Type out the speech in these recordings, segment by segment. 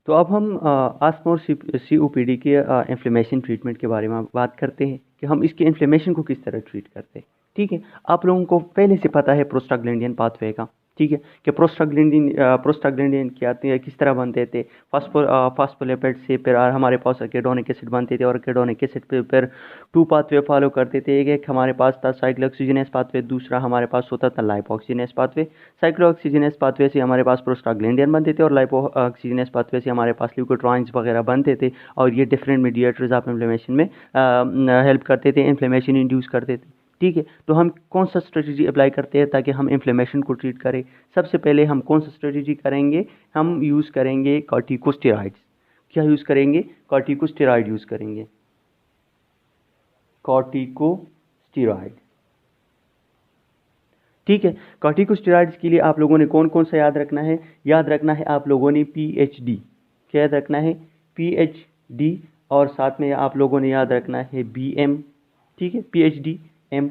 तो अब हम आस्थमा और COPD के इन्फ्लेमेशन ट्रीटमेंट के बारे में बात करते हैं कि हम इसके इन्फ्लेमेशन को किस तरह ट्रीट करते हैं। ठीक है, आप लोगों को पहले से पता है प्रोस्टाग्लैंडियन पाथवे का। ठीक है, कि प्रोस्टाग्लैंडियन क्या थे, किस तरह बनते थे। फास्फोलिपिड से फिर हमारे पास एराकिडोनिक एसिड बनते थे और एराकिडोनिक एसिड पे फिर 2 पाथवे फॉलो करते थे। एक हमारे पास था साइक्लोऑक्सीजिनेस पाथवे, दूसरा हमारे पास होता था लाइपोऑक्सीजिनेस पाथवे। साइक्लोऑक्सीजिनेस पाथवे से हमारे पास प्रोस्टाग्लैंडियन बनते थे और लाइपोऑक्सीजिनेस पाथवे से हमारे पास ल्यूकोट्राइन्स वगैरह बनते थे और ये डिफरेंट मीडिएटर्स ऑफ इन्फ्लेमेशन में हेल्प करते थे, इन्फ्लेमेशन इंड्यूस करते थे। ठीक है, तो हम कौन सा स्ट्रेटजी अप्लाई करते हैं ताकि हम इन्फ्लेमेशन को ट्रीट करें। सबसे पहले हम कौन सा स्ट्रेटजी करेंगे, हम यूज़ करेंगे कॉर्टिकोस्टेरॉइड्स। क्या यूज़ करेंगे, कॉर्टिकोस्टेरॉइड यूज़ करेंगे, कॉर्टिकोस्टेरॉइड। ठीक है, कॉर्टिकोस्टेरॉइड्स के लिए आप लोगों ने कौन कौन सा याद रखना है, याद रखना है आप लोगों ने PhD। क्या याद रखना है, PhD, और साथ में आप लोगों ने याद रखना है BM। ठीक है, PhD M।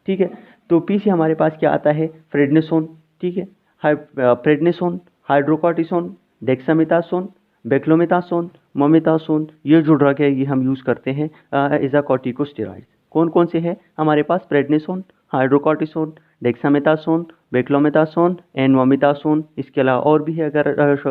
ठीक है, तो P से हमारे पास क्या आता है, प्रेडनिसोन। ठीक है, प्रेडनिसोन, हाइड्रोकॉर्टिसोन, डेक्सामेथासोन, बेक्लोमेथासोन, मोमेथासोन, ये जो ड्रग है ये हम यूज़ करते हैं एज अ कॉर्टिकोस्टेरॉइड। कौन कौन से हैं हमारे पास, prednisone, hydrocortisone, dexamethasone, beclomethasone and मोमेथासोन। इसके अलावा और भी है, अगर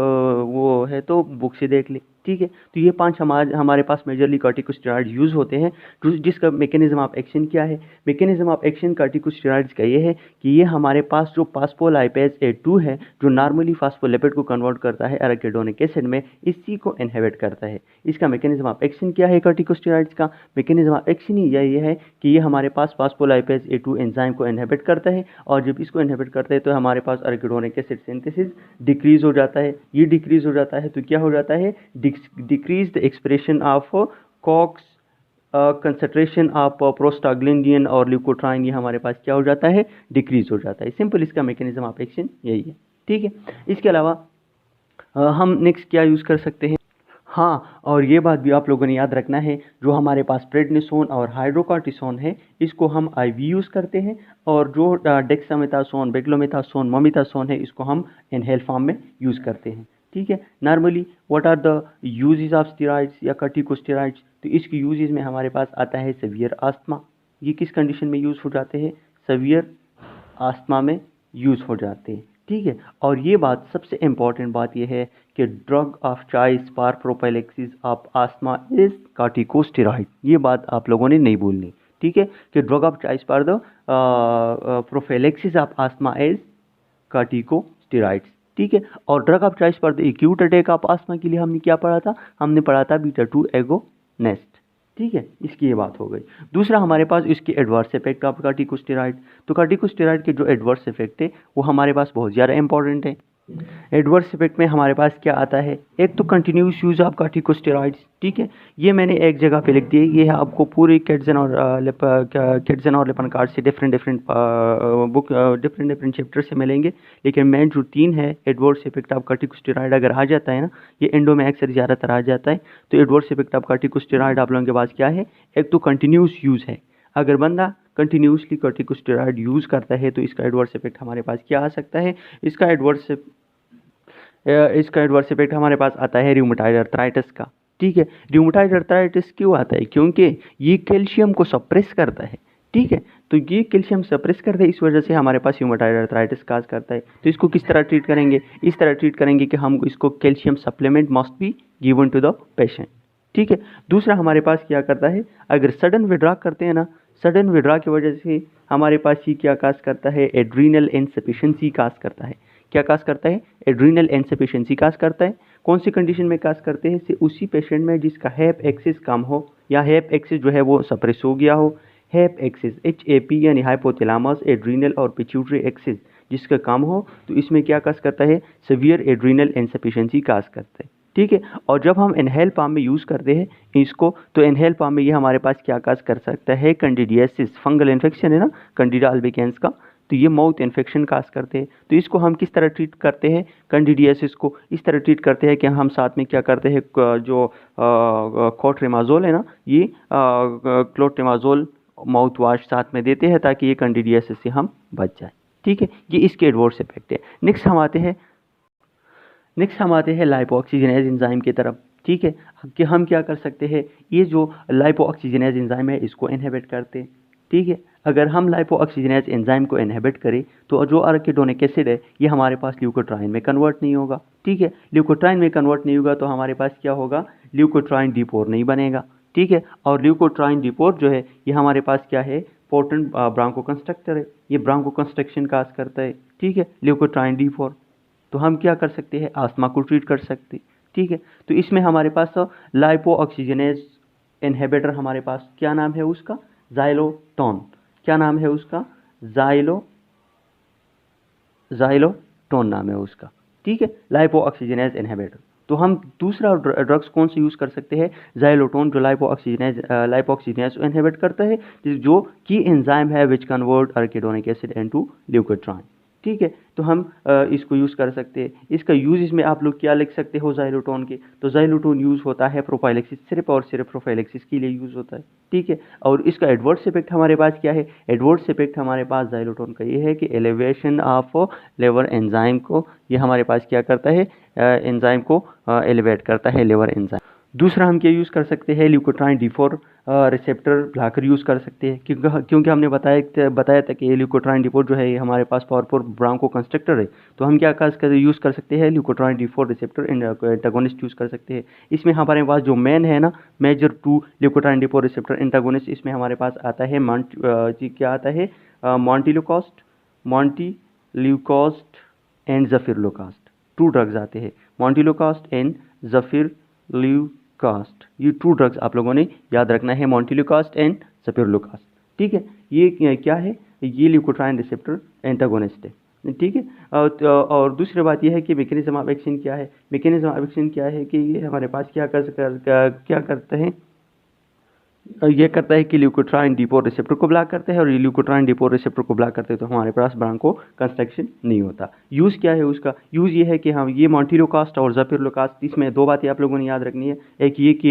वो है तो बुक से देख ले। ठीक है, तो ये 5 हमारे पास मेजरली कॉर्टिकोस्टेरॉइड यूज़ होते हैं। जिसका मैकेनिज्म ऑफ एक्शन क्या है, मैकेनिज्म ऑफ एक्शन कॉर्टिकोस्टेरॉइड्स का ये है कि ये हमारे पास जो फास्फोलाइपेज A2 है जो नॉर्मली फास्फोलिपिड को कन्वर्ट करता है एराकिडोनिक एसिड में, इसी को इनहिबिट करता है। इसका मैकेनिज्म ऑफ एक्शन क्या है, कॉर्टिकोस्टेरॉइड्स का मैकेनिज्म ऑफ एक्शन ही ये है कि ये हमारे पास फास्फोलाइपेज A2 एंजाइम को इनहिबिट करता है और जब इसको इनहिबिट करता है तो हमारे पास एराकिडोनिक एसिड सिंथेसिस डिक्रीज हो जाता है। ये डिक्रीज हो जाता है तो क्या हो जाता है, decrease the expression of COX, concentration of prostaglandin और ल्यूकोट्राइन, ये हमारे पास क्या हो जाता है, डिक्रीज हो जाता है। सिंपल इसका मैकेनिज्म ऑफ एक्शन यही है। ठीक है, इसके अलावा हम नेक्स्ट क्या यूज़ कर सकते हैं। हाँ, और ये बात भी आप लोगों ने याद रखना है, जो हमारे पास प्रेडनिसोन और हाइड्रोकॉर्टिसोन है इसको हम IV यूज़ करते हैं और जो डेक्सामेथासोन, बेक्लोमेथासोन, मोमेथासोन है इसको हम इनहेल फॉर्म में यूज़ करते हैं। ठीक है, normally what are the uses of steroids या कॉर्टिकोस्टेरॉइड्स, तो इसके यूजेस में हमारे पास आता है सेवियर आस्थमा। ये किस कंडीशन में यूज़ हो जाते हैं, सेवियर आस्थमा में यूज़ हो जाते हैं। ठीक है, और ये बात सबसे इम्पॉर्टेंट बात यह है कि drug of choice for prophylaxis of asthma is corticosteroid. ये बात आप लोगों ने नहीं भूलनी। ठीक है, कि drug of choice for the prophylaxis of asthma is corticosteroids. ठीक है, और drug of choice for the acute attack of asthma के लिए हमने क्या पढ़ा था, हमने पढ़ा था बीटा-2 एगोनिस्ट। ठीक है, इसकी ये बात हो गई। दूसरा हमारे पास इसके एडवर्स इफेक्ट ऑफ कॉर्टिकोस्टेरॉइड। तो कॉर्टिकोस्टेरॉइड के जो एडवर्स इफेक्ट है वो हमारे पास बहुत ज़्यादा इंपॉर्टेंट है। एडवर्स इफेक्ट में हमारे पास क्या आता है, एक तो कंटिन्यूस यूज़ ऑफ कॉर्टिकोस्टेरॉइड्स। ठीक है, ये मैंने एक जगह पे लिख दिया, ये है आपको पूरे किड्सन और लिपनकार्ड से डिफरेंट डिफरेंट चैप्टर से मिलेंगे, लेकिन मेन जो 3 है एडवर्स इफेक्ट ऑफ कॉर्टिकोस्टेरॉइड अगर आ जाता है ना, ये एंडो में अक्सर ज़्यादातर आ जाता है। तो एडवर्स इफेक्ट ऑफ कॉर्टिकोस्टेरॉइड आप लोगों के पास क्या है, एक तो कंटिन्यूस यूज़ है। अगर बंदा कंटिन्यूसली कॉर्टिकोस्टेरॉइड यूज़ करता है तो इसका एडवर्स इफेक्ट हमारे पास क्या आ सकता है, इसका एडवर्स इफेक्ट हमारे पास आता है रूमेटॉइड अर्थराइटिस का। ठीक है, रूमेटॉइड अर्थराइटिस क्यों आता है, क्योंकि ये कैल्शियम को सप्रेस करता है। ठीक है, तो ये कैल्शियम सप्रेस करता है, इस वजह से हमारे पास रूमेटॉइड अर्थराइटिस काज करता है। तो इसको किस तरह ट्रीट करेंगे, इस तरह ट्रीट करेंगे कि हम इसको calcium supplement must be given to the patient. ठीक है, दूसरा हमारे पास क्या करता है, अगर सडन विड्रॉ करते हैं ना, सडन विड्रॉ की वजह से हमारे पास ये क्या काज करता है, एड्रीनल इनसफिशिएंसी काज करता है। क्या काज करता है, एड्रीनल इनसफिशिएंसी काज करता है। कौन सी कंडीशन में काज करते हैं, से उसी पेशेंट में जिसका हैप एक्सिस कम हो या हैप एक्सिस जो है वो सप्रेस हो गया हो। हैप एक्सिस HAP यानी हाइपोथैलेमस, एड्रीनल और पिट्यूटरी एक्सिस जिसका कम हो, तो इसमें क्या काज करता है, सीवियर एड्रीनल इनसफिशिएंसी काज करता है। ठीक है, और जब हम इनहेल पाम में यूज़ करते हैं इसको, तो इनहेल पाम में ये हमारे पास क्या काज कर सकता है, कैंडिडियासिस, फंगल इन्फेक्शन है ना कैंडिडा अल्बिकेंस का, तो ये माउथ इन्फेक्शन काज करते हैं। तो इसको हम किस तरह ट्रीट करते हैं, कैंडिडियासिस को इस तरह ट्रीट करते हैं कि हम साथ में क्या करते हैं, जो क्लोट्रिमाजोल है ना, ये क्लोट्रिमाजोल माउथ वॉश साथ में देते हैं ताकि ये कैंडिडियासिस से हम बच जाए। ठीक है, ये इसके एडवर्स इफेक्ट है। नेक्स्ट हम आते हैं नेक्स्ट हम आते हैं लाइपो ऑक्सीजनेज एंजाइम की तरफ। ठीक है, कि हम क्या कर सकते हैं, ये जो लाइपो ऑक्सीजनेज एंजाइम है इसको इनहिबिट करते हैं। ठीक है, अगर हम लाइपो ऑक्सीजनेज एंजाइम को इनहिबिट करें तो जो अराकिडोनिक एसिड है ये हमारे पास ल्यूकोट्राइन में कन्वर्ट नहीं होगा। ठीक है, ल्यूकोट्राइन में कन्वर्ट नहीं होगा तो हमारे पास क्या होगा, ल्यूकोट्राइन डिपोर नहीं बनेगा। ठीक है, और ल्यूकोट्राइन डिपोर जो है ये हमारे पास क्या है, पोटेंट ब्रांको कंस्ट्रक्टर है, ये ब्रांको कंस्ट्रक्शन काज करता है। ठीक है, ल्यूकोट्राइन डिपोर, तो हम क्या कर सकते हैं, आस्थमा को ट्रीट कर सकते हैं। ठीक है, तो इसमें हमारे पास लाइपो ऑक्सीजनेज इनहिबिटर हमारे पास क्या नाम है उसका, ज़ाइलोटोन। क्या नाम है उसका, ज़ाइलोटोन नाम है उसका। ठीक है, लाइपो ऑक्सीजनेज इनहिबिटर। तो हम दूसरा ड्रग्स कौन से यूज़ कर सकते हैं, ज़ाइलोटोन, जो लाइपो ऑक्सीजनेज इनहिबिट करता है, जो की एंजाइम है which convert अराकिडोनिक acid into leukotriene. ठीक है, तो हम इसको यूज़ कर सकते हैं। इसका यूज इसमें आप लोग क्या लिख सकते हो ज़ाइलोटोन के, तो ज़ाइलोटोन यूज़ होता है प्रोफाइलेक्सिस, सिर्फ और सिर्फ प्रोफाइलेक्सिस के लिए यूज़ होता है। ठीक है, और इसका एडवर्स इफेक्ट हमारे पास क्या है, एडवर्स इफेक्ट हमारे पास ज़ाइलोटोन का ये है कि एलिवेशन ऑफ लिवर एंजाइम को ये हमारे पास क्या करता है, एंजाइम को एलिवेट करता है लिवर एंजाइम। दूसरा हम क्या यूज़ कर सकते हैं, leukotriene D4 receptor blocker use कर सकते हैं, क्योंकि हमने बताया था कि ये ल्यूकोट्राइन D4 जो है ये हमारे पास पावरफुल ब्रांको कंस्ट्रक्टर है। तो हम क्या यूज़ कर सकते हैं, leukotriene D4 receptor antagonist use कर सकते हैं। इसमें हमारे पास जो मेन है ना, major 2 leukotriene D4 receptor antagonist, इसमें हमारे पास आता है क्या आता है, मॉन्टिल्यूकोस्ट एंड ज़फिरलोकास्ट। 2 ड्रग्स आते हैं, मॉन्टिल्यूकोस्ट एंड ज़फिरल्यूकास्ट। ये 2 ड्रग्स आप लोगों ने याद रखना है, मॉन्टिल्यूकोस्ट एंड ज़फिरल्यूकास्ट। ठीक है, ये क्या है, ये ल्यूकोट्राइन रिसेप्टर एंटागोनिस्ट है। ठीक है, और दूसरी बात यह है कि मैकेनिज्म ऑफ एक्शन क्या है, मैकेनिज्म ऑफ एक्शन क्या है कि ये हमारे पास क्या करते हैं, ये करता है कि ल्यूकोट्राइन D4 रिसेप्टर को ब्लॉक करते हैं, और ये ल्यूकोट्राइन D4 रिसेप्टर को ब्लॉक करते हैं तो हमारे पास ब्रांको कंस्ट्रक्शन नहीं होता। यूज़ क्या है उसका, यूज़ ये है कि हम ये मॉन्टिल्यूकोस्ट और ज़फिरल्यूकास्ट, इसमें 2 बातें आप लोगों ने याद रखनी है। एक ये कि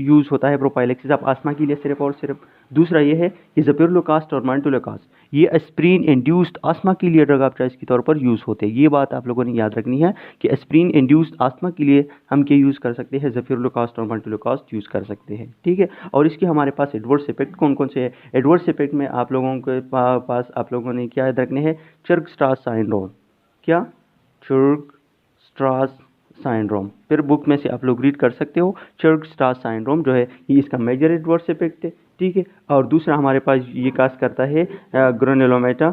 यूज़ होता है प्रोफाइलेक्सिस ऑफ आस्थमा के लिए सिर्फ और सिर्फ। दूसरा ये है कि ज़फिरल्यूकास्ट और मॉन्टिल्यूकोस्ट ये एस्प्रिन इंड्यूस्ड आस्थमा के लिए ड्रग ऑफ चॉइस के तौर पर यूज़ होते हैं। ये बात आप लोगों ने याद रखनी है कि एस्प्रिन इंड्यूस्ड आस्थमा के लिए हम क्या यूज़ कर सकते हैं, ज़फिरल्यूकास्ट और मॉन्टिल्यूकोस्ट यूज़ कर सकते हैं। ठीक है, और इसके हमारे पास एडवर्स इफेक्ट कौन कौन से हैं, एडवर्स इफेक्ट में आप लोगों के पास आप लोगों ने क्या याद रखने हैं, चर्क-स्ट्रास सिंड्रोम। क्या, चर्क-स्ट्रास सिंड्रोम, फिर बुक में से आप लोग रीड कर सकते हो। चर्क-स्ट्रास सिंड्रोम जो है ये इसका मेजर एडवर्स इफेक्ट है। ठीक है, और दूसरा हमारे पास ये काज करता है ग्रेनुलोमेटा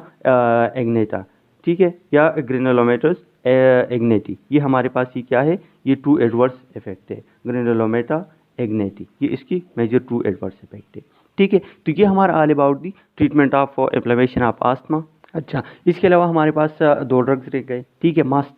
एग्नेटा। ठीक है, या ग्रेनुलोमेटस एग्नेटी, ये हमारे पास ये क्या है, ये 2 एडवर्स इफेक्ट है, ग्रेनुलोमेटा एग्नेटी, ये इसकी मेजर 2 एडवर्स इफेक्ट है। ठीक है, तो ये हमारा all about the treatment of inflammation of asthma. अच्छा, इसके अलावा हमारे पास 2 ड्रग्स रह गए। ठीक है, mast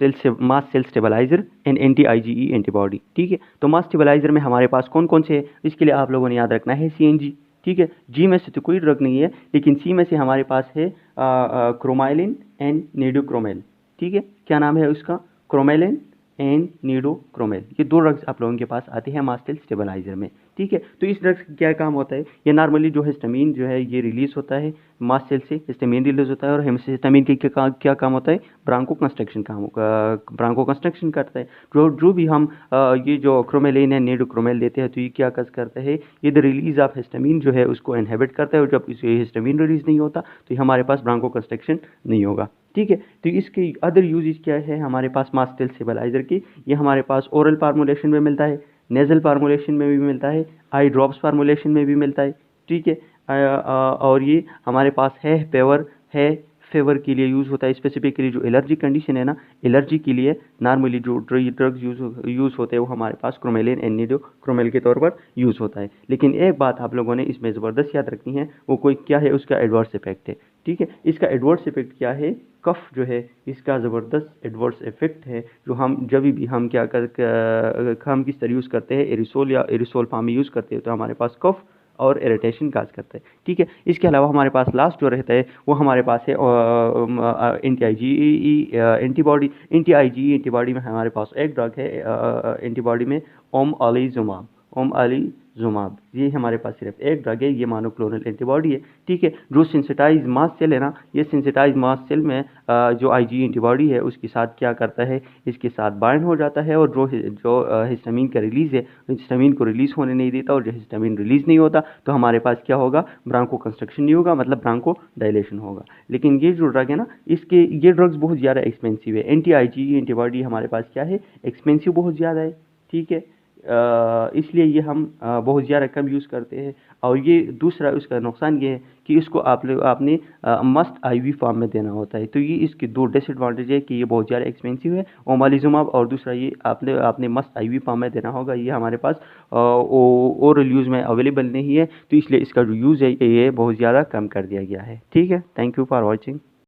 cell stabiliser and anti-IgE antibody. ठीक है, तो मास्ट स्टेबलाइजर में हमारे पास कौन कौन से है, इसके लिए आप लोगों ने याद रखना है CNG। ठीक है, जी में से तो कोई ड्रग नहीं है, लेकिन सी में से हमारे पास है क्रोमाइलिन एंड नीडोक्रोमेल। ठीक है, क्या नाम है उसका, क्रोमेलिन एंड नीडोक्रोमेल, ये 2 ड्रग्स आप लोगों के पास आते हैं मास्ट सेल स्टेबलाइजर में। ठीक है, तो इस ड्रग्स का क्या काम होता है, ये नॉर्मली जो हिस्टामिन जो है ये रिलीज होता है मास्ट सेल से, हिस्टामिन रिलीज होता है, और हिस्टामिन के क्या काम होता है, ब्रांको कंस्ट्रक्शन करता है। जो भी हम ये जो क्रोमेलिन है नीडोक्रोमेल देते हैं तो ये क्या करता है, ये द रिलीज ऑफ हिस्टामिन जो है उसको इनहिबिट करता है, और जब इसे हिस्टामिन रिलीज नहीं होता तो हमारे पास ब्रांको कंस्ट्रक्शन नहीं होगा। ठीक है, तो इसके अदर यूजेस क्या है हमारे पास मास्ट सेल स्टेबलाइजर की, ये हमारे पास ओरल फार्मूलेशन में मिलता है, नेजल फार्मूलेशन में भी मिलता है, आई ड्रॉप्स फार्मूलेशन में भी मिलता है। ठीक है, और ये हमारे पास फेवर के लिए यूज़ होता है, स्पेसिफिकली जो एलर्जी कंडीशन है ना, एलर्जी के लिए नॉर्मली जो ड्रग्स यूज़ होते हैं वो हमारे पास क्रोमेलिन एंड नीडोक्रोमेल के तौर पर यूज़ होता है। लेकिन एक बात आप लोगों ने इसमें ज़बरदस्त याद रखनी है, वो कोई क्या है, उसका एडवर्स इफेक्ट है। ठीक है, इसका एडवर्स इफेक्ट क्या है, कफ जो है इसका ज़बरदस्त एडवर्स इफेक्ट है, जो हम जब भी हम हम किस तरह यूज़ करते हैं, एरिसोल या एरिसोल फार्म में यूज़ करते हैं तो हमारे पास कफ और इरिटेशन काज करता है। ठीक है, इसके अलावा हमारे पास लास्ट जो रहता है वो हमारे पास है anti-IgE एंटीबॉडी। एंटीबॉडी में हमारे पास एक ड्रग है एंटीबॉडी में ओमअलीजुमाब। जुमाब। ये हमारे पास सिर्फ एक ड्रग है, ये मोनोक्लोनल एंटीबॉडी है, ठीक है। जो सेंसिटाइज मास्ट सेल है ना, ये सेंसिटाइज मास्ट सेल में जो आईजी एंटीबॉडी है उसके साथ क्या करता है, इसके साथ बाइंड हो जाता है और जो हिस्टामिन का रिलीज़ है, हिस्टामिन को रिलीज़ होने नहीं देता, और जो हिस्टामिन रिलीज़ नहीं होता तो हमारे पास क्या होगा, ब्रांको कंस्ट्रक्शन नहीं होगा, मतलब ब्रांको डायलेशन होगा। लेकिन ये जो ड्रग है ना, ये ड्रग्स बहुत ज़्यादा एक्सपेंसिव है। एंटी आईजी एंटीबॉडी हमारे पास क्या है, एक्सपेंसिव बहुत ज़्यादा है, ठीक है। इसलिए ये हम बहुत ज़्यादा कम यूज़ करते हैं। और ये दूसरा उसका नुकसान ये है कि इसको आपने मस्ट आईवी फॉर्म में देना होता है। तो ये इसके दो डिसएडवांटेज है कि ये बहुत ज़्यादा एक्सपेंसिव है ओमालिजुमाब, और दूसरा ये आपने मस्ट आईवी फॉर्म में देना होगा। ये हमारे पास ओरल यूज़ में अवेलेबल नहीं है, तो इसलिए इसका जो यूज़ है ये बहुत ज़्यादा कम कर दिया गया है, ठीक है। Thank you for watching.